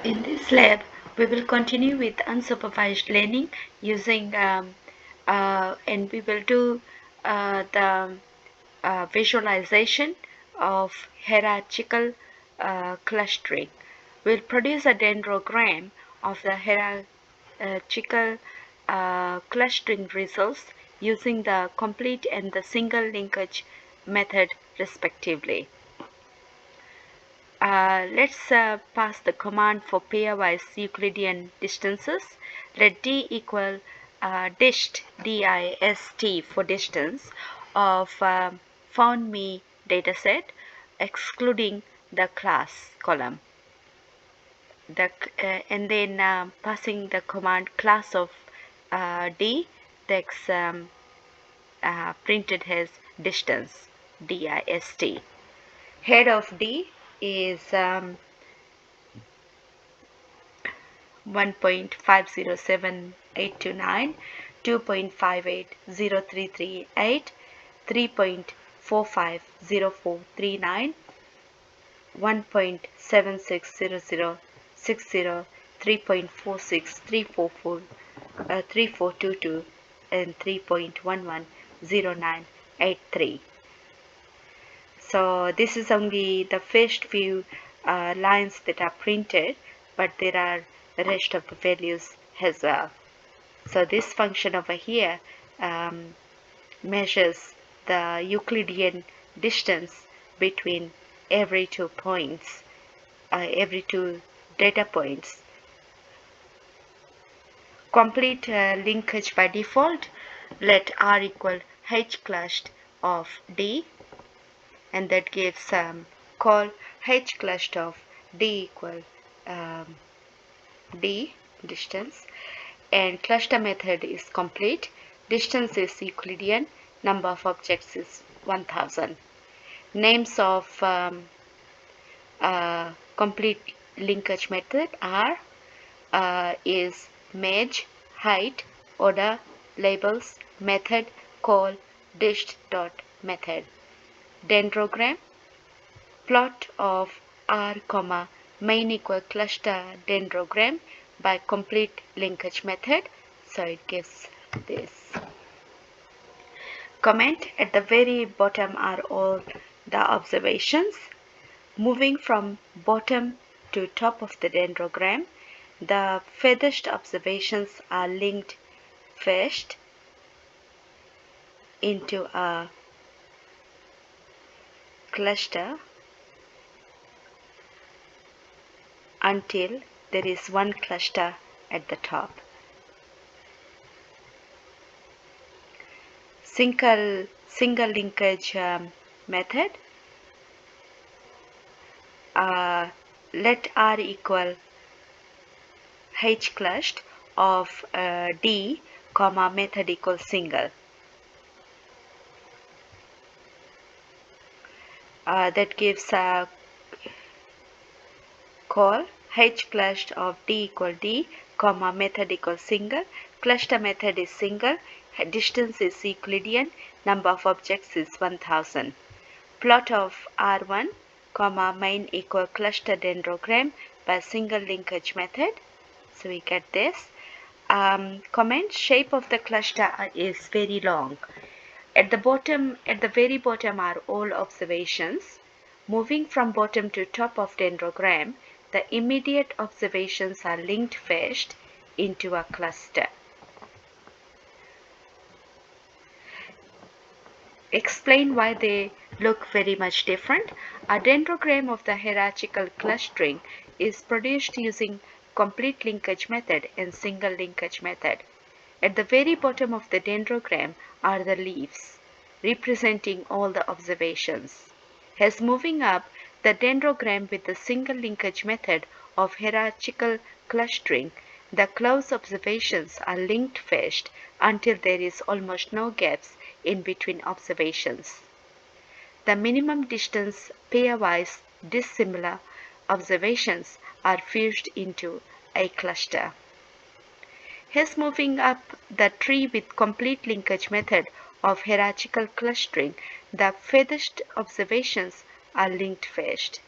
In this lab, we will continue with unsupervised learning using and we will do the visualization of hierarchical clustering. We'll produce a dendrogram of the hierarchical clustering results using the complete and the single linkage method respectively. Let's pass the command for pairwise Euclidean distances. Let d equal dist, D-I-S-T for distance, of found me dataset, excluding the class column. And then passing the command class of d, that's printed as distance, D-I-S-T. Head of d is 1.507829, 2.580338, 3.450439, 1.760060, 3.46344, 3422, and 3.110983. So this is only the first few lines that are printed, but there are the rest of the values as well. So this function over here measures the Euclidean distance between every 2 points, every 2 data points. Complete linkage by default. Let R equal H cluster of D, and that gives call H cluster of D equal D distance, and cluster method is complete. Distance is Euclidean, number of objects is 1000. Names of complete linkage method are is mage, height, order, labels, method, call, dist dot method. Dendrogram, plot of R, main equal cluster dendrogram by complete linkage method. So it gives this. Comment at the very bottom are all the observations. Moving from bottom to top of the dendrogram, the furthest observations are linked first into a cluster until there is one cluster at the top. Single linkage method. Let R equal H cluster of D, method equals single. That gives a call H cluster of D equal D, method equals single. Cluster method is single. Distance is Euclidean. Number of objects is 1000. Plot of R1, main equal cluster dendrogram by single linkage method. So we get this. Comment, shape of the cluster is very long. At the very bottom are all observations. Moving from bottom to top of dendrogram, the immediate observations are linked first into a cluster. Explain why they look very much different. A dendrogram of the hierarchical clustering is produced using complete linkage method and single linkage method. At the very bottom of the dendrogram are the leaves, representing all the observations. As moving up, the dendrogram with the single linkage method of hierarchical clustering, the close observations are linked first until there is almost no gaps in between observations. The minimum distance pairwise dissimilar observations are fused into a cluster. Hence, moving up the tree with complete linkage method of hierarchical clustering, the furthest observations are linked first.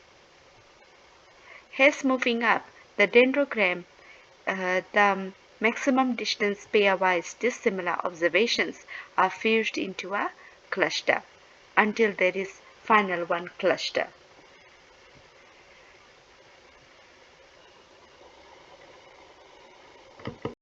Hence, moving up The dendrogram, the maximum distance pairwise dissimilar observations are fused into a cluster until there is final one cluster.